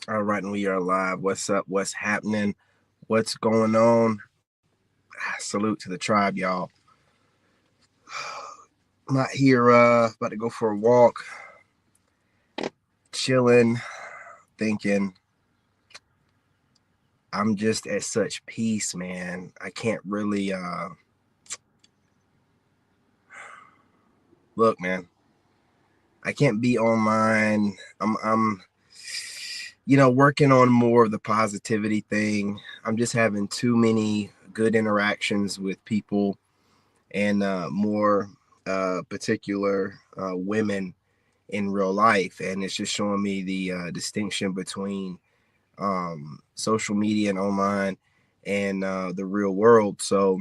All right, and we are live. What's up? What's happening? What's going on? Salute to the tribe, y'all. I'm out here about to go for a walk, chilling, thinking. I'm just at such peace, man. I can't really look, man. I can't be online. I'm working on more of the positivity thing. I'm just having too many good interactions with people and more particular women in real life, and it's just showing me the distinction between social media and online and the real world. So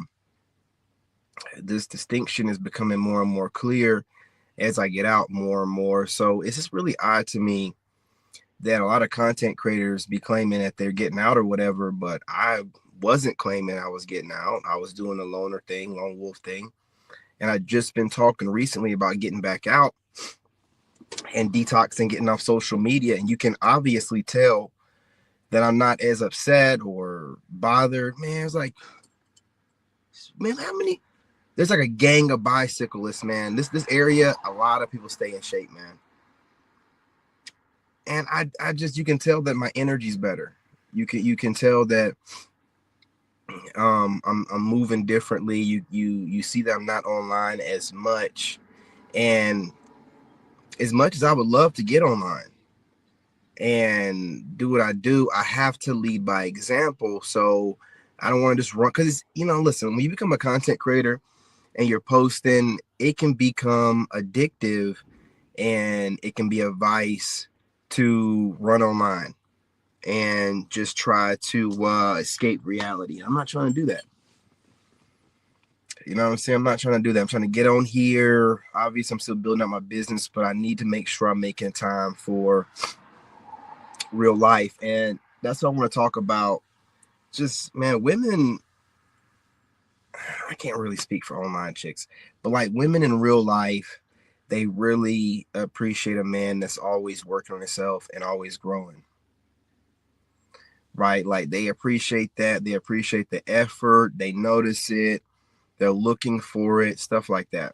this distinction is becoming more and more clear as I get out more and more. So it's just really odd to me that a lot of content creators be claiming that they're getting out or whatever, but I wasn't claiming I was getting out. I was doing the loner thing, lone wolf thing. And I just been talking recently about getting back out and detoxing, getting off social media. And you can obviously tell that I'm not as upset or bothered. Man, it's like, man, how many? There's like a gang of bicyclists, man. This area, a lot of people stay in shape, man. And I just, you can tell that my energy's better. You can tell that I'm moving differently. You see that I'm not online as much, and as much as I would love to get online and do what I do, I have to lead by example. So I don't want to just run, because listen, when you become a content creator and you're posting, it can become addictive and it can be a vice to run online and just try to escape reality. I'm not trying to do that. You know what I'm saying? I'm not trying to do that. I'm trying to get on here. Obviously, I'm still building up my business, but I need to make sure I'm making time for real life. And that's what I want to talk about. Just, man, women, I can't really speak for online chicks, but like women in real life, they really appreciate a man that's always working on himself and always growing. Right? Like they appreciate that. They appreciate the effort. They notice it. They're looking for it, stuff like that.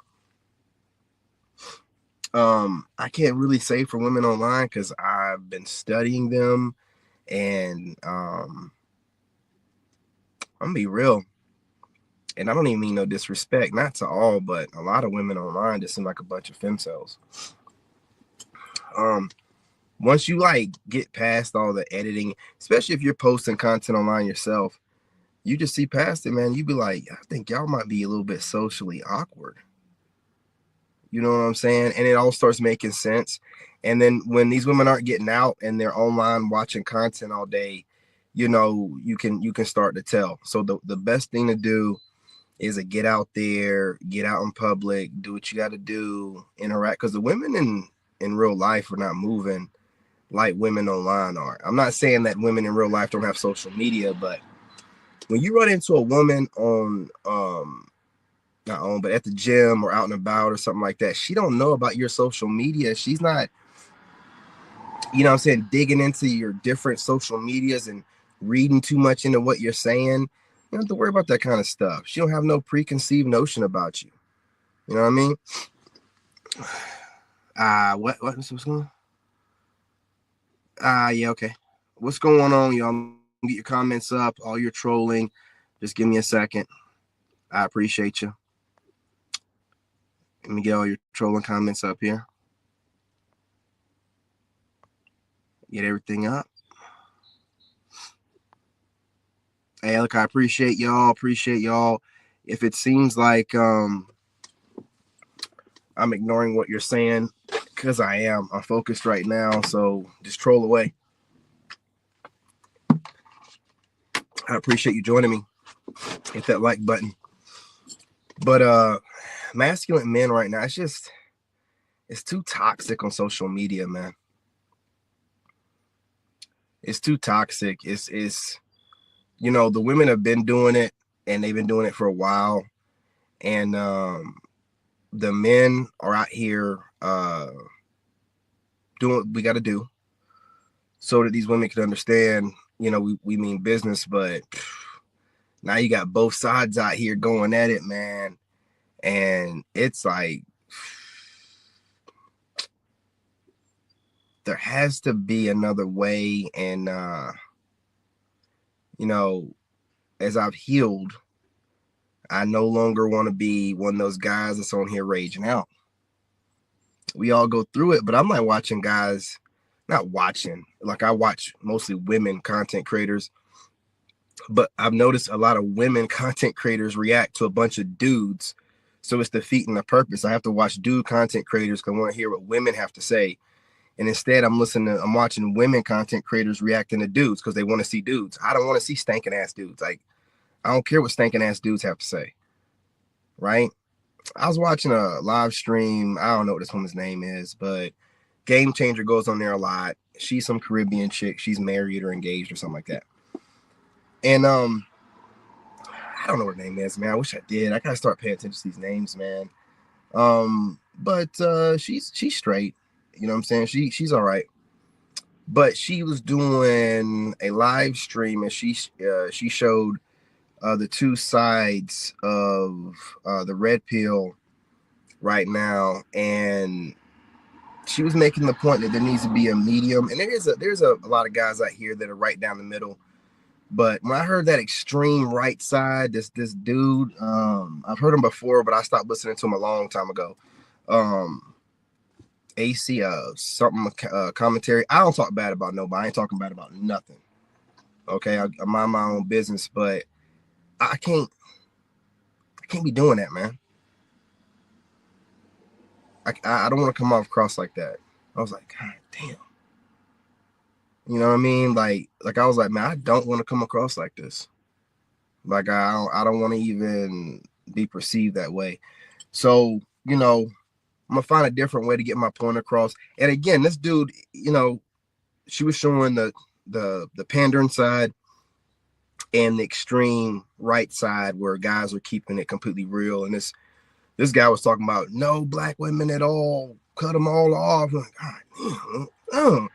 I can't really say for women online because I've been studying them, and I'm gonna be real, and I don't even mean no disrespect, not to all, but a lot of women online just seem like a bunch of femcells. Um, Once you like get past all the editing, especially if you're posting content online yourself, you just see past it, man. You be like, I think y'all might be a little bit socially awkward. You know what I'm saying? And it all starts making sense. And then when these women aren't getting out and they're online watching content all day, you can start to tell. So the best thing to do is to get out there, get out in public, do what you got to do, interact. Because the women in real life are not moving like women online are. I'm not saying that women in real life don't have social media, but when you run into a woman on not on, but at the gym or out and about or something like that, she don't know about your social media. She's not, you know what I'm saying, digging into your different social medias and reading too much into what you're saying. You don't have to worry about that kind of stuff. She don't have no preconceived notion about you. You know what I mean? What's going on? Yeah, okay. What's going on, y'all? Get your comments up, all your trolling. Just give me a second. I appreciate you. Let me get all your trolling comments up here. Get everything up. Hey, look, I appreciate y'all. Appreciate y'all. If it seems like I'm ignoring what you're saying, because I am. I'm focused right now, so just troll away. I appreciate you joining me. Hit that like button. But masculine men right now, it's too toxic on social media, man. It's too toxic. It's the women have been doing it and they've been doing it for a while. And the men are out here doing what we got to do. so that these women can understand, we mean business. But now you got both sides out here going at it, man. And it's like, there has to be another way. And, as I've healed, I no longer want to be one of those guys that's on here raging out. We all go through it, but I'm like watching guys, not watching, like I watch mostly women content creators, but I've noticed a lot of women content creators react to a bunch of dudes. So it's defeating the purpose. I have to watch dude content creators because I want to hear what women have to say. And instead I'm watching women content creators reacting to dudes because they want to see dudes. I don't want to see stinking ass dudes. Like, I don't care what stinking ass dudes have to say. Right? I was watching a live stream. I don't know what this woman's name is, but Game Changer goes on there a lot. She's some Caribbean chick. She's married or engaged or something like that. And I don't know what her name is, man. I wish I did. I gotta start paying attention to these names, man. But she's straight. You know what I'm saying? She's all right. But she was doing a live stream and she showed the two sides of the red pill right now, and she was making the point that there needs to be a medium, and there's a lot of guys out here that are right down the middle. But when I heard that extreme right side, this dude, I've heard him before, but I stopped listening to him a long time ago. AC something commentary. I don't talk bad about nobody. I ain't talking bad about nothing. Okay, I mind my own business, but I can't be doing that, man. I don't want to come off cross like that. I was like, God damn. You know what I mean? Like I was like, man, I don't want to come across like this. Like I don't want to even be perceived that way. So, I'm gonna find a different way to get my point across. And again, this dude, she was showing the pandering side and the extreme right side where guys are keeping it completely real. And this guy was talking about no black women at all, cut them all off. I'm like, God damn.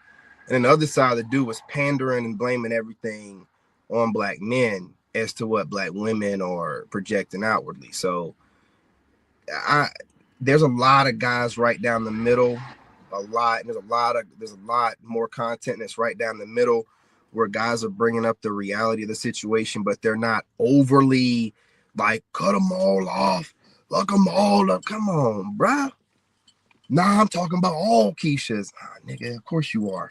And then the other side, the dude was pandering and blaming everything on black men as to what black women are projecting outwardly. So there's a lot of guys right down the middle, a lot. And there's a lot more content that's right down the middle where guys are bringing up the reality of the situation, but they're not overly like, cut them all off, look them all up. Come on, bruh. Nah, I'm talking about all Keishas. Nigga, of course you are.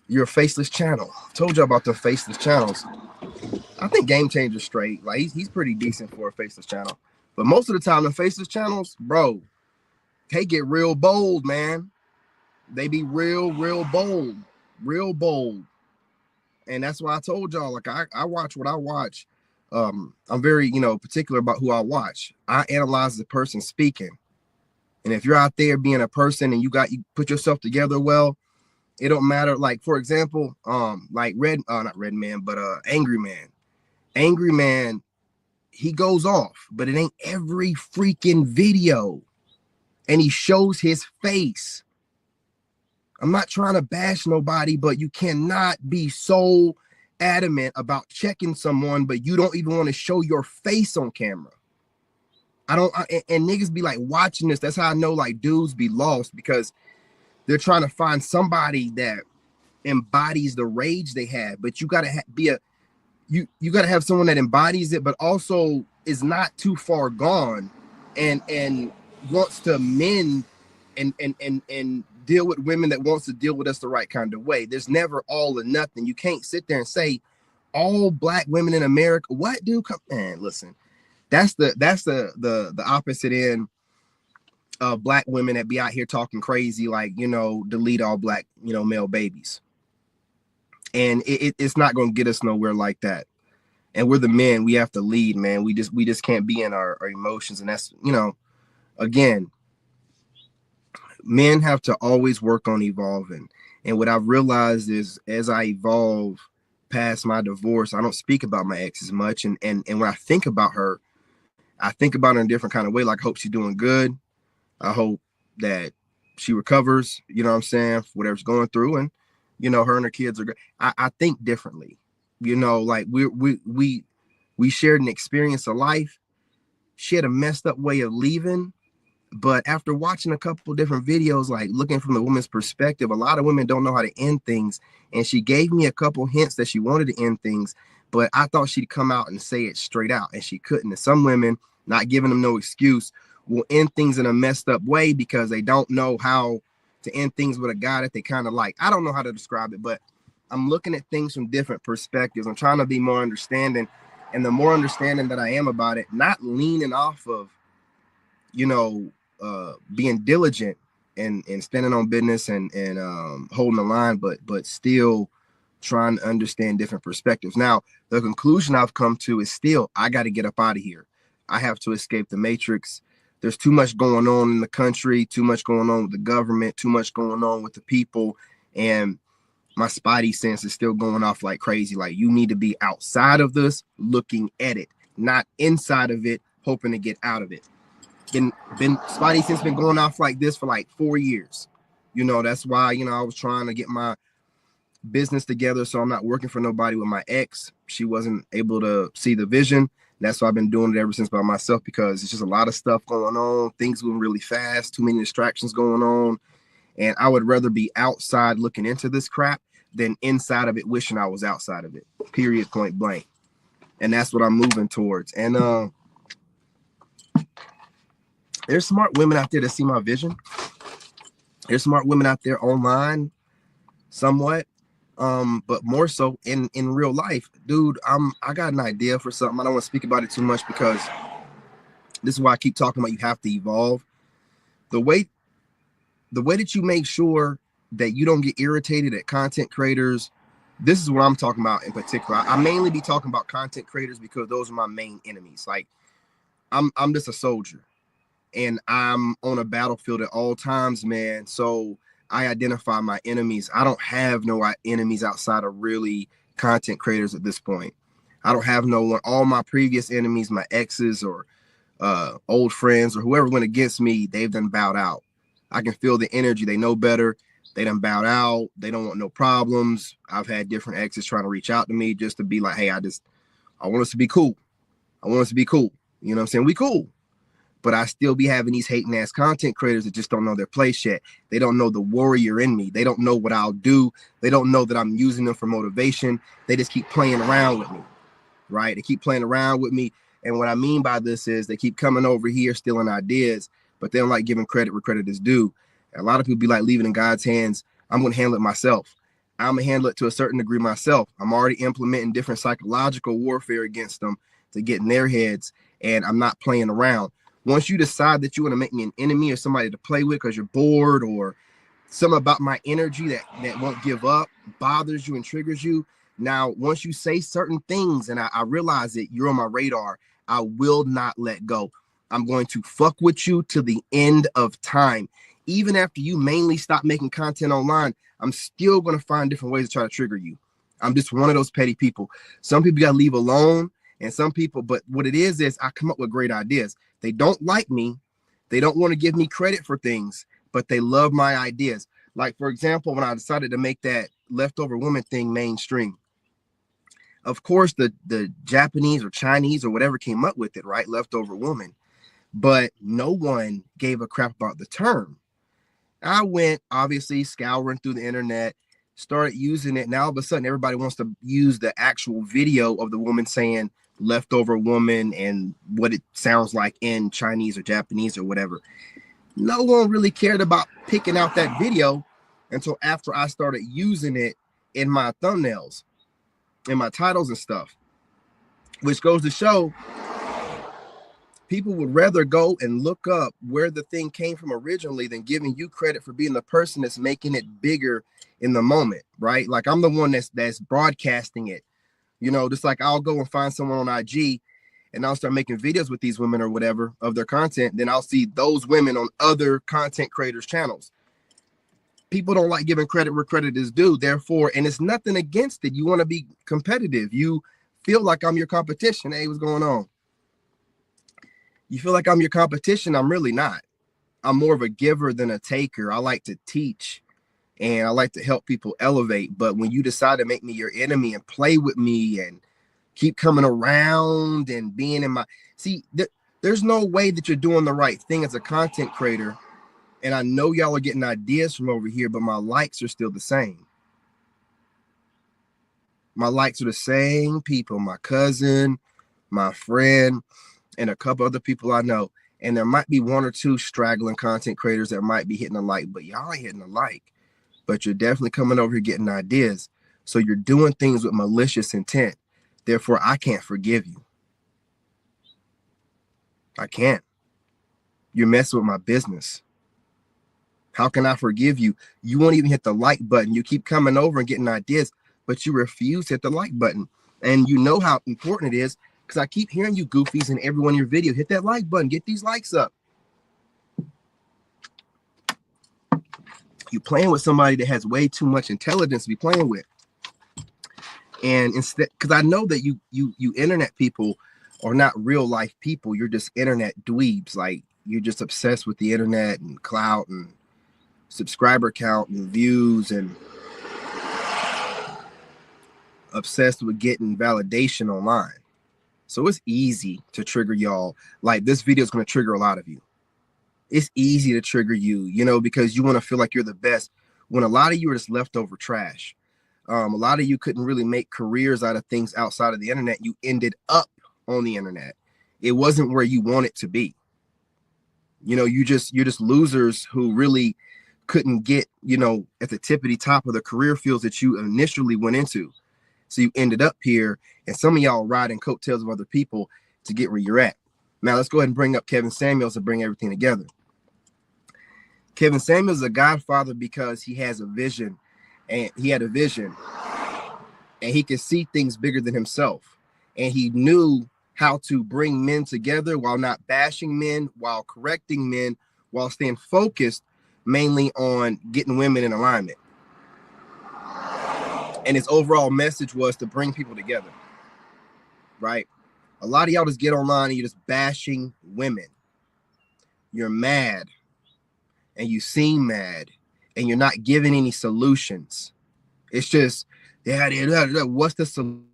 You're a faceless channel. I told you about the faceless channels. I think Game Changer's straight. Like he's pretty decent for a faceless channel. But most of the time, the faceless channels, bro, they get real bold, man. They be real bold. Real bold. And that's why I told y'all, like I watch what I watch. I'm very, particular about who I watch. I analyze the person speaking. And if you're out there being a person and you put yourself together well, it don't matter. Like, for example, like not Red Man, but Angry Man. Angry Man, he goes off, but it ain't every freaking video. And he shows his face. I'm not trying to bash nobody, but you cannot be so adamant about checking someone, but you don't even want to show your face on camera. And niggas be like watching this. That's how I know like dudes be lost, because they're trying to find somebody that embodies the rage they have. But you gotta you gotta have someone that embodies it, but also is not too far gone and wants to mend and deal with women that wants to deal with us the right kind of way. There's never all or nothing. You can't sit there and say all black women in America. What, dude? Man, listen. That's the opposite end of black women that be out here talking crazy, like, delete all black, male babies. And it's not going to get us nowhere like that. And we're the men. We have to lead, man. We just can't be in our emotions. And that's, again, men have to always work on evolving. And what I've realized is as I evolve past my divorce, I don't speak about my ex as much. And when I think about her, I think about her in a different kind of way. Like, I hope she's doing good. I hope that she recovers, you know what I'm saying, whatever's going through. And You know, her and her kids are great. I think differently. You know, like we shared an experience of life. She had a messed up way of leaving. But after watching a couple different videos, like looking from the woman's perspective, a lot of women don't know how to end things. And she gave me a couple hints that she wanted to end things, but I thought she'd come out and say it straight out, and she couldn't. And some women, not giving them no excuse, will end things in a messed up way because they don't know how to end things with a guy that they kind of like. I don't know how to describe it, but I'm looking at things from different perspectives. I'm trying to be more understanding. And the more understanding that I am about it, not leaning off of, you know, being diligent and standing on business and holding the line, but still trying to understand different perspectives. Now, the conclusion I've come to is still, I got to get up out of here. I have to escape the matrix. There's too much going on in the country, too much going on with the government, too much going on with the people. And my spidey sense is still going off like crazy. Like, you need to be outside of this, looking at it, not inside of it, hoping to get out of it. Been spidey sense been going off like this for like 4 years. You know, that's why, you know, I was trying to get my business together so I'm not working for nobody with my ex. She wasn't able to see the vision. That's why I've been doing it ever since by myself, because it's just a lot of stuff going on. Things moving really fast, too many distractions going on. And I would rather be outside looking into this crap than inside of it wishing I was outside of it. Period, point blank. And that's what I'm moving towards. And there's smart women out there that see my vision. There's smart women out there online, somewhat, but more so in real life. Dude, I got an idea for something. I don't want to speak about it too much because this is why I keep talking about you have to evolve. The way that you make sure that you don't get irritated at content creators, this is what I'm talking about in particular. I mainly be talking about content creators because those are my main enemies. Like, I'm just a soldier. And I'm on a battlefield at all times, man. So I identify my enemies. I don't have no enemies outside of really content creators at this point. I don't have no one. All my previous enemies, my exes or old friends or whoever went against me, they've done bowed out. I can feel the energy. They know better. They done bowed out. They don't want no problems. I've had different exes trying to reach out to me just to be like, hey, I want us to be cool. I want us to be cool. You know what I'm saying? We cool. But I still be having these hating ass content creators that just don't know their place yet. They don't know the warrior in me. They don't know what I'll do. They don't know that I'm using them for motivation. They just keep playing around with me, right? They keep playing around with me. And what I mean by this is they keep coming over here stealing ideas, but they don't like giving credit where credit is due. And a lot of people be like, leave it in God's hands. I'm going to handle it myself. I'm going to handle it to a certain degree myself. I'm already implementing different psychological warfare against them to get in their heads, and I'm not playing around. Once you decide that you want to make me an enemy or somebody to play with because you're bored or something about my energy that won't give up, bothers you and triggers you. Now, once you say certain things and I realize that you're on my radar, I will not let go. I'm going to fuck with you to the end of time. Even after you mainly stop making content online, I'm still going to find different ways to try to trigger you. I'm just one of those petty people. Some people got to leave alone. And some people, but what it is I come up with great ideas. They don't like me. They don't want to give me credit for things, but they love my ideas. Like, for example, when I decided to make that leftover woman thing mainstream, of course, the Japanese or Chinese or whatever came up with it, right? Leftover woman. But no one gave a crap about the term. I went, obviously, scouring through the internet, started using it. Now, all of a sudden, everybody wants to use the actual video of the woman saying leftover woman and what it sounds like in Chinese or Japanese or whatever. No one really cared about picking out that video until after I started using it in my thumbnails, in my titles and stuff, which goes to show people would rather go and look up where the thing came from originally than giving you credit for being the person that's making it bigger in the moment, right? Like, I'm the one that's broadcasting it. You know, just like I'll go and find someone on IG and I'll start making videos with these women or whatever of their content. Then I'll see those women on other content creators' channels. People don't like giving credit where credit is due. Therefore, and it's nothing against it. You want to be competitive. You feel like I'm your competition. Hey, what's going on? You feel like I'm your competition. I'm really not. I'm more of a giver than a taker. I like to teach and I like to help people elevate. But when you decide to make me your enemy and play with me and keep coming around and being in my, there's no way that you're doing the right thing as a content creator. And I know y'all are getting ideas from over here, but my likes are still the same. My likes are the same people, my cousin, my friend, and a couple other people I know. And there might be one or two straggling content creators that might be hitting a like, but y'all ain't hitting a like. But you're definitely coming over here getting ideas. So you're doing things with malicious intent. Therefore, I can't forgive you. I can't. You're messing with my business. How can I forgive you? You won't even hit the like button. You keep coming over and getting ideas, but you refuse to hit the like button. And you know how important it is, because I keep hearing you goofies in every one of your videos. Hit that like button. Get these likes up. You're playing with somebody that has way too much intelligence to be playing with. And instead, because I know that you internet people are not real life people. You're just internet dweebs. Like, you're just obsessed with the internet and clout and subscriber count and views, and obsessed with getting validation online. So it's easy to trigger y'all. Like, this video is going to trigger a lot of you. It's easy to trigger you, you know, because you want to feel like you're the best, when a lot of you are just leftover trash. A lot of you couldn't really make careers out of things outside of the internet. You ended up on the internet. It wasn't where you want it to be. You know, you're just losers who really couldn't get, you know, at the tippity top of the career fields that you initially went into. So you ended up here, and some of y'all riding coattails of other people to get where you're at. Now let's go ahead and bring up Kevin Samuels and bring everything together. Kevin Samuels is a godfather because he has a vision, and he had a vision, and he could see things bigger than himself. And he knew how to bring men together while not bashing men, while correcting men, while staying focused mainly on getting women in alignment. And his overall message was to bring people together, right? A lot of y'all just get online and you're just bashing women. You're mad, and you seem mad, and you're not giving any solutions. It's just, what's the solution?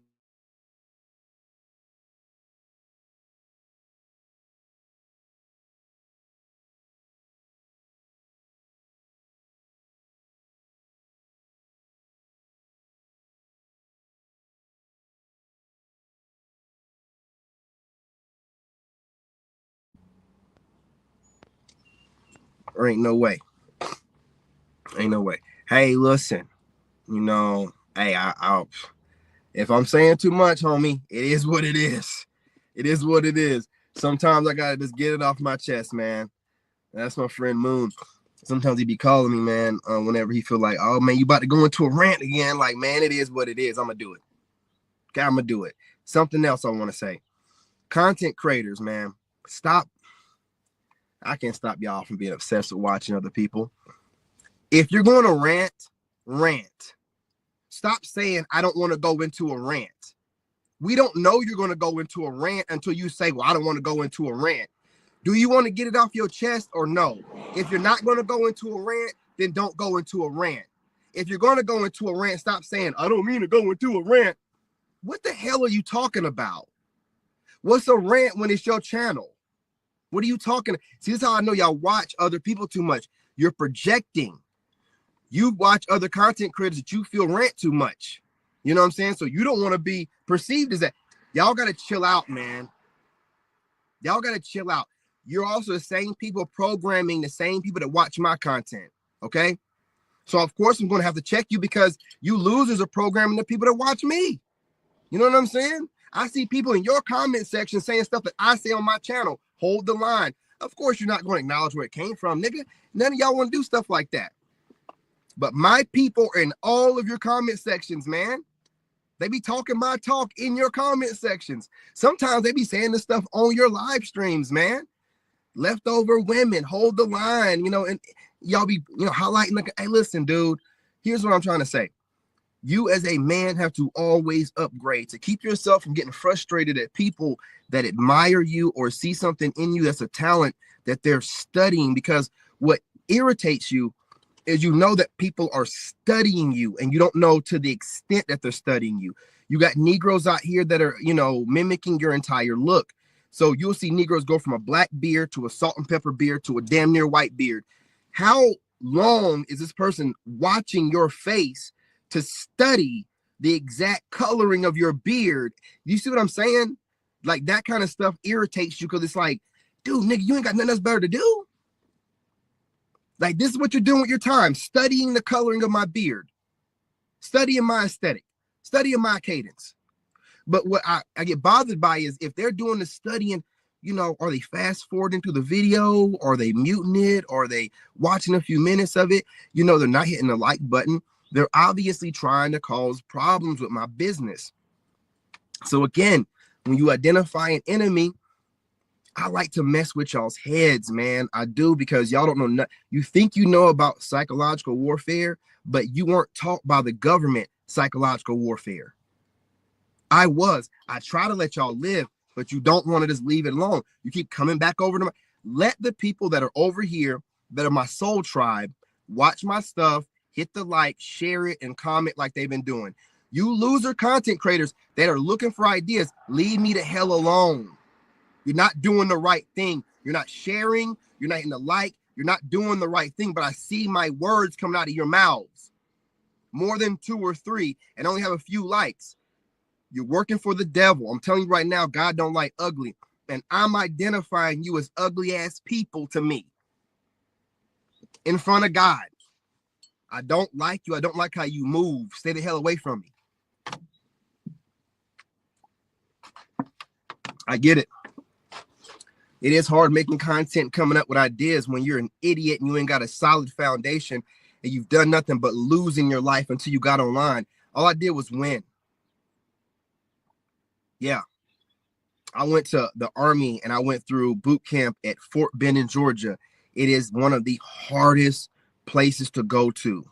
There ain't no way. Ain't no way. Hey, listen, you know, hey, I'll if I'm saying too much, homie, it is what it is. It is what it is. Sometimes I gotta just get it off my chest, man. That's my friend Moon. Sometimes he be calling me, man, whenever he feel like, oh man, you about to go into a rant again. Like, man, it is what it is. I'm gonna do it. Okay, I'm gonna do it. Something else I want to say. Content creators, man, stop. I can't stop y'all from being obsessed with watching other people. If you're going to rant, rant. Stop saying, I don't want to go into a rant. We don't know you're going to go into a rant until you say, well, I don't want to go into a rant. Do you want to get it off your chest or no? If you're not going to go into a rant, then don't go into a rant. If you're going to go into a rant, stop saying, I don't mean to go into a rant. What the hell are you talking about? What's a rant when it's your channel? What are you talking? See, this is how I know y'all watch other people too much. You're projecting. You watch other content creators that you feel rant too much. You know what I'm saying? So you don't want to be perceived as that. Y'all got to chill out, man. Y'all got to chill out. You're also the same people programming the same people that watch my content. Okay? So, of course, I'm going to have to check you because you losers are programming the people that watch me. You know what I'm saying? I see people in your comment section saying stuff that I say on my channel. Hold the line. Of course, you're not going to acknowledge where it came from, nigga. None of y'all want to do stuff like that. But my people are in all of your comment sections, man. They be talking my talk in your comment sections. Sometimes they be saying this stuff on your live streams, man. Leftover women, hold the line, you know, and y'all be, you know, highlighting like, hey, listen, dude, here's what I'm trying to say. You as a man have to always upgrade to keep yourself from getting frustrated at people that admire you or see something in you that's a talent that they're studying, because what irritates you is you know that people are studying you, and you don't know to the extent that they're studying you. You got Negroes out here that are, mimicking your entire look. So you'll see Negroes go from a black beard to a salt and pepper beard to a damn near white beard. How long is this person watching your face to study the exact coloring of your beard? You see what I'm saying? Like, that kind of stuff irritates you, because it's like, dude, nigga, you ain't got nothing else better to do. Like, this is what you're doing with your time, studying the coloring of my beard, studying my aesthetic, studying my cadence. But what I get bothered by is if they're doing the studying, are they fast forwarding through the video? Are they muting it? Are they watching a few minutes of it? They're not hitting the like button. They're obviously trying to cause problems with my business. So again, when you identify an enemy, I like to mess with y'all's heads, man. I do, because y'all don't know. You think you know about psychological warfare, but you weren't taught by the government psychological warfare. I try to let y'all live, but you don't want to just leave it alone. You keep coming back over to let the people that are over here, that are my soul tribe, watch my stuff, hit the like, share it, and comment like they've been doing. You loser content creators that are looking for ideas, leave me the hell alone. You're not doing the right thing. You're not sharing. You're not hitting the like. You're not doing the right thing, but I see my words coming out of your mouths. More than 2 or 3 and only have a few likes. You're working for the devil. I'm telling you right now, God don't like ugly. And I'm identifying you as ugly ass people to me. In front of God. I don't like you. I don't like how you move. Stay the hell away from me. I get it. It is hard making content, coming up with ideas when you're an idiot and you ain't got a solid foundation and you've done nothing but losing your life until you got online. All I did was win. Yeah. I went to the Army and I went through boot camp at Fort Benning, Georgia. It is one of the hardest places to go to.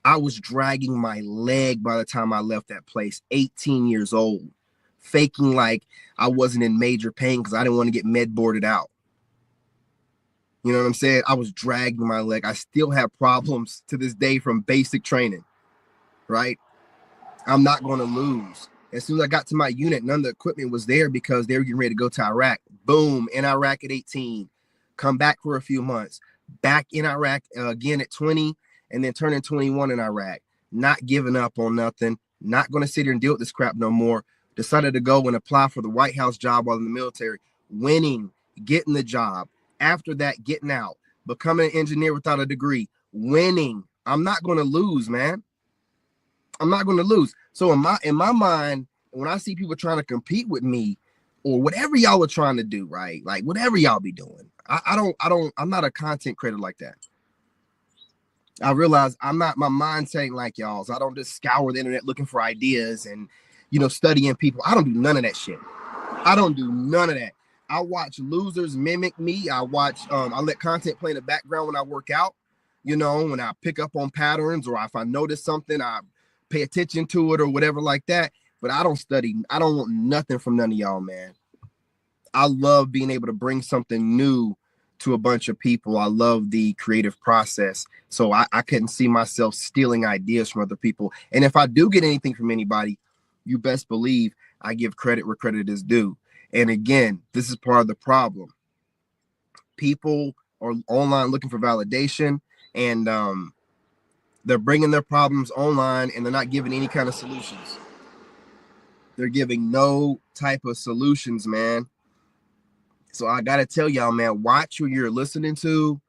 I was dragging my leg by the time I left that place, 18 years old, faking like I wasn't in major pain because I didn't want to get med boarded out. You know what I'm saying? I was dragging my leg. I still have problems to this day from basic training, right? I'm not going to lose. As soon as I got to my unit, none of the equipment was there because they were getting ready to go to Iraq. Boom, in Iraq at 18. Come back for a few months. Back in Iraq again at 20, and then turning 21 in Iraq. Not giving up on nothing. Not going to sit here and deal with this crap no more. Decided to go and apply for the White House job while in the military. Winning, getting the job. After that, getting out. Becoming an engineer without a degree. Winning. I'm not going to lose, man. I'm not going to lose. So in my mind, when I see people trying to compete with me or whatever y'all are trying to do, right? Like whatever y'all be doing, I'm not a content creator like that. I realize I'm not, my mindset ain't like y'all's. I don't just scour the internet looking for ideas and, studying people. I don't do none of that shit. I don't do none of that. I watch losers mimic me. I let content play in the background when I work out, when I pick up on patterns, or if I notice something, I pay attention to it or whatever like that. But I don't study. I don't want nothing from none of y'all, man. I love being able to bring something new to a bunch of people. I love the creative process. So I couldn't see myself stealing ideas from other people. And if I do get anything from anybody, you best believe I give credit where credit is due. And again, this is part of the problem. People are online looking for validation, and they're bringing their problems online, and they're not giving any kind of solutions. They're giving no type of solutions, man. So I got to tell y'all, man, watch who you're listening to.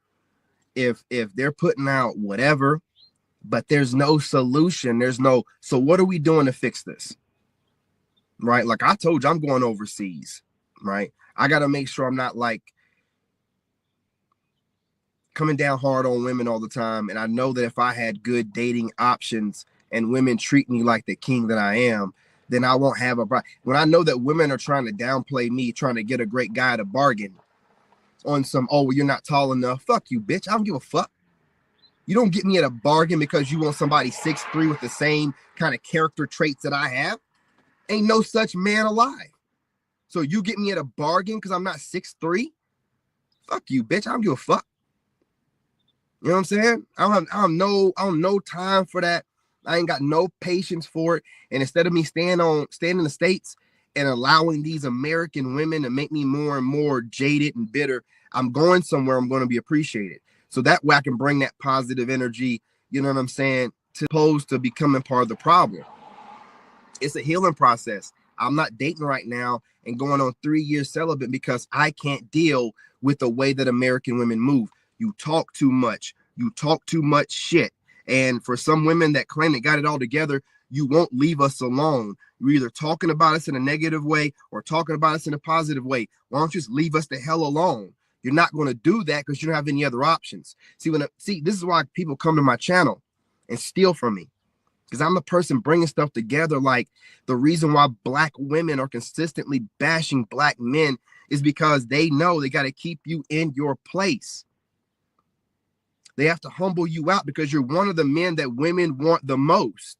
If they're putting out whatever, but there's no solution, so what are we doing to fix this? Right? Like I told you, I'm going overseas, right? I got to make sure I'm not like coming down hard on women all the time. And I know that if I had good dating options and women treat me like the king that I am, then I won't have a problem. When I know that women are trying to downplay me, trying to get a great guy to bargain on some, oh, well, you're not tall enough. Fuck you, bitch. I don't give a fuck. You don't get me at a bargain because you want somebody 6'3" with the same kind of character traits that I have. Ain't no such man alive. So you get me at a bargain because I'm not 6'3"? Fuck you, bitch. I don't give a fuck. You know what I'm saying? I don't no time for that. I ain't got no patience for it. And instead of me staying in the States and allowing these American women to make me more and more jaded and bitter, I'm going somewhere I'm going to be appreciated. So that way I can bring that positive energy, you know what I'm saying, to opposed to becoming part of the problem. It's a healing process. I'm not dating right now and going on 3 years celibate because I can't deal with the way that American women move. You talk too much. You talk too much shit. And for some women that claim they got it all together, you won't leave us alone. You're either talking about us in a negative way or talking about us in a positive way. Why don't you just leave us the hell alone? You're not going to do that because you don't have any other options. See, this is why people come to my channel and steal from me. Because I'm the person bringing stuff together. Like the reason why black women are consistently bashing black men is because they know they got to keep you in your place. They have to humble you out because you're one of the men that women want the most.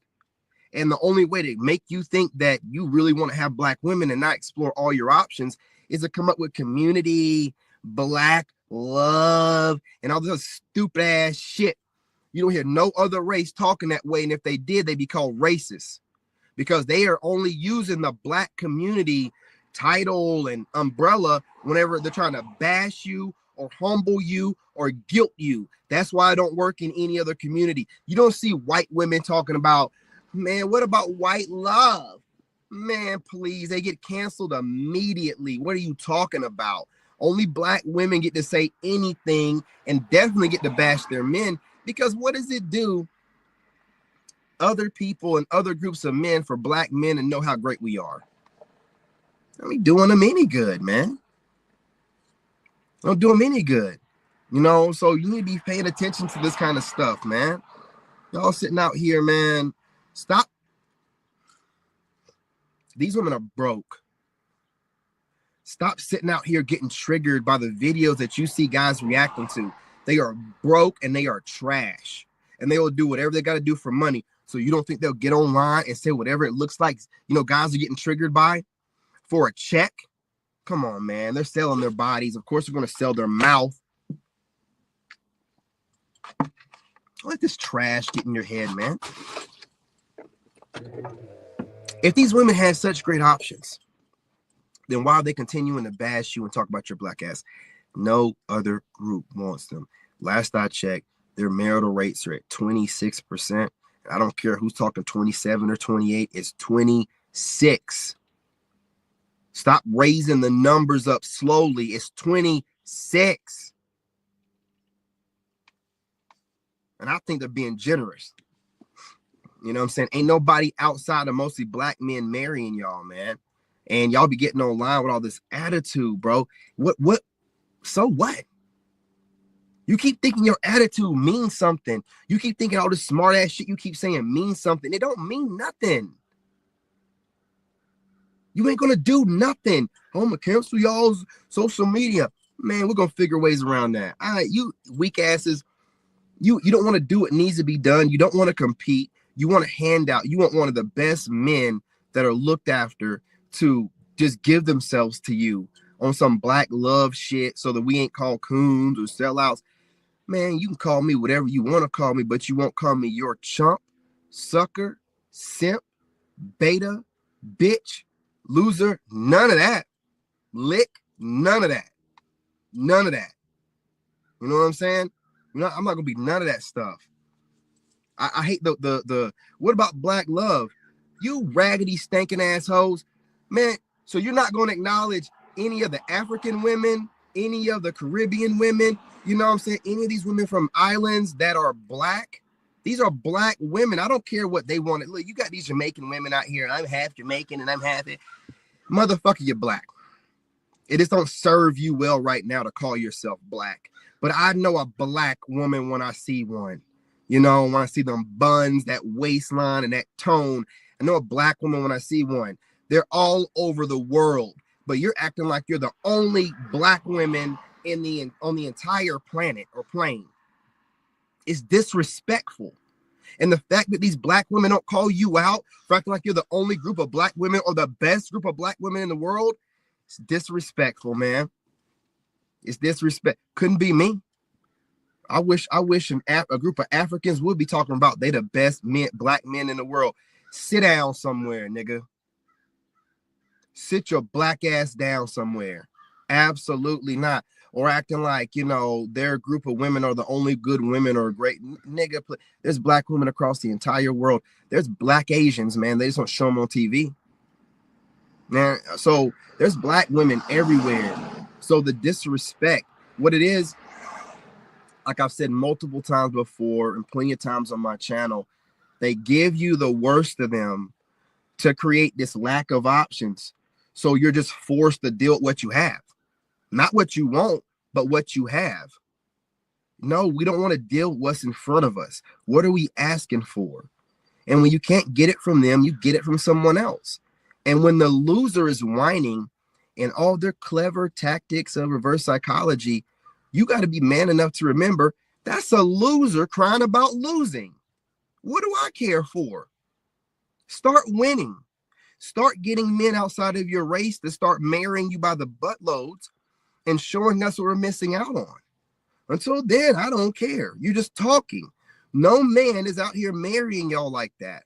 And the only way to make you think that you really want to have black women and not explore all your options is to come up with community, black love, and all this stupid ass shit. You don't hear no other race talking that way. And if they did, they'd be called racist because they are only using the black community title and umbrella whenever they're trying to bash you or humble you or guilt you. That's why I don't work in any other community. You don't see white women talking about, man, what about white love? Man, please, they get canceled immediately. What are you talking about? Only black women get to say anything and definitely get to bash their men. Because what does it do other people and other groups of men for black men and know how great we are? I mean, doing them any good, man. Don't do them any good. You know, so you need to be paying attention to this kind of stuff, man. Y'all sitting out here, man. Stop. These women are broke. Stop sitting out here getting triggered by the videos that you see guys reacting to. They are broke and they are trash. And they will do whatever they got to do for money. So you don't think they'll get online and say whatever it looks like, you know, guys are getting triggered by for a check? Come on, man. They're selling their bodies. Of course, they're going to sell their mouth. Let this trash get in your head, man. If these women had such great options, then why are they continuing to bash you and talk about your black ass? No other group wants them. Last I checked, their marital rates are at 26%. I don't care who's talking 27 or 28. It's 26. Stop raising the numbers up slowly. It's 26. And I think they're being generous. You know what I'm saying? Ain't nobody outside of mostly black men marrying y'all, man. And y'all be getting online with all this attitude, bro. What? So what? You keep thinking your attitude means something. You keep thinking all this smart ass shit you keep saying means something. It don't mean nothing. You ain't gonna do nothing. I'm gonna cancel y'all's social media. Man, we're gonna figure ways around that. All right, you weak asses. You don't want to do what needs to be done. You don't want to compete. You want a handout. You want one of the best men that are looked after to just give themselves to you on some black love shit so that we ain't called coons or sellouts. Man, you can call me whatever you want to call me, but you won't call me your chump, sucker, simp, beta, bitch, loser, none of that. Lick, none of that. None of that. You know what I'm saying? I'm not gonna be none of that stuff. I hate the what about black love? You raggedy stinking assholes. Man, so you're not gonna acknowledge any of the African women, any of the Caribbean women, you know what I'm saying? Any of these women from islands that are black. These are black women. I don't care what they want. Look, you got these Jamaican women out here. I'm half Jamaican and I'm half it. Motherfucker, you're black. It just don't serve you well right now to call yourself black. But I know a black woman when I see one. You know, when I see them buns, that waistline, and that tone. I know a black woman when I see one. They're all over the world. But you're acting like you're the only black women on the entire planet or plane. It's disrespectful. And the fact that these black women don't call you out for acting like you're the only group of black women or the best group of black women in the world, it's disrespectful, man. It's disrespect. Couldn't be me. I wish a group of Africans would be talking about they the best black men in the world. Sit down somewhere, nigga. Sit your black ass down somewhere. Absolutely not. Or acting like, their group of women are the only good women or great nigga. There's black women across the entire world. There's black Asians, man. They just don't show them on TV. Man, so there's black women everywhere. So the disrespect, what it is, like I've said multiple times before and plenty of times on my channel, they give you the worst of them to create this lack of options. So you're just forced to deal with what you have. Not what you want, but what you have. No, we don't want to deal with what's in front of us. What are we asking for? And when you can't get it from them, you get it from someone else. And when the loser is whining and all their clever tactics of reverse psychology, you got to be man enough to remember that's a loser crying about losing. What do I care for? Start winning. Start getting men outside of your race to start marrying you by the buttloads and showing us what we're missing out on. Until then, I don't care. You're just talking. No man is out here marrying y'all like that.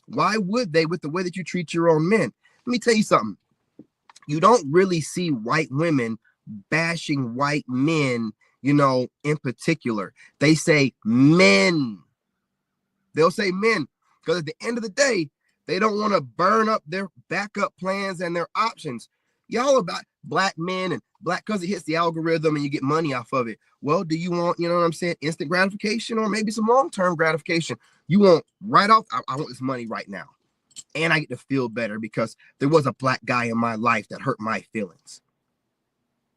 Why would they, with the way that you treat your own men? Let me tell you something. You don't really see white women bashing white men, in particular. They say men. They'll say men because at the end of the day, they don't want to burn up their backup plans and their options. Y'all about black men and black because it hits the algorithm and you get money off of it. Well, do you want, instant gratification or maybe some long-term gratification? You want right off, I want this money right now. And I get to feel better because there was a black guy in my life that hurt my feelings.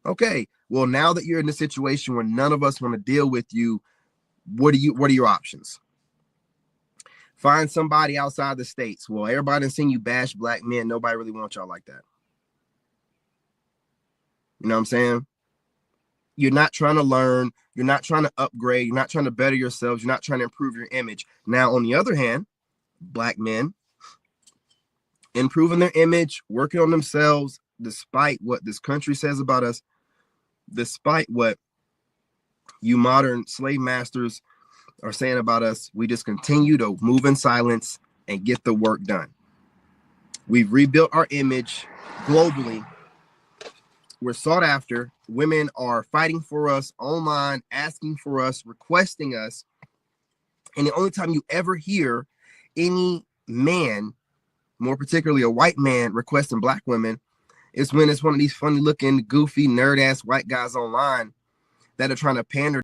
Okay, well, now that you're in a situation where none of us want to deal with you, what are your options? Find somebody outside the States. Well, everybody done seen you bash black men. Nobody really wants y'all like that. You know what I'm saying? You're not trying to learn. You're not trying to upgrade. You're not trying to better yourselves. You're not trying to improve your image. Now, on the other hand, black men improving their image, working on themselves, despite what this country says about us, despite what you modern slave masters are saying about us, we just continue to move in silence and get the work done. We've rebuilt our image globally. We're sought after. Women are fighting for us online, asking for us, requesting us. And the only time you ever hear any man, more particularly a white man, requesting black women is when it's one of these funny looking, goofy, nerd ass white guys online that are trying to pander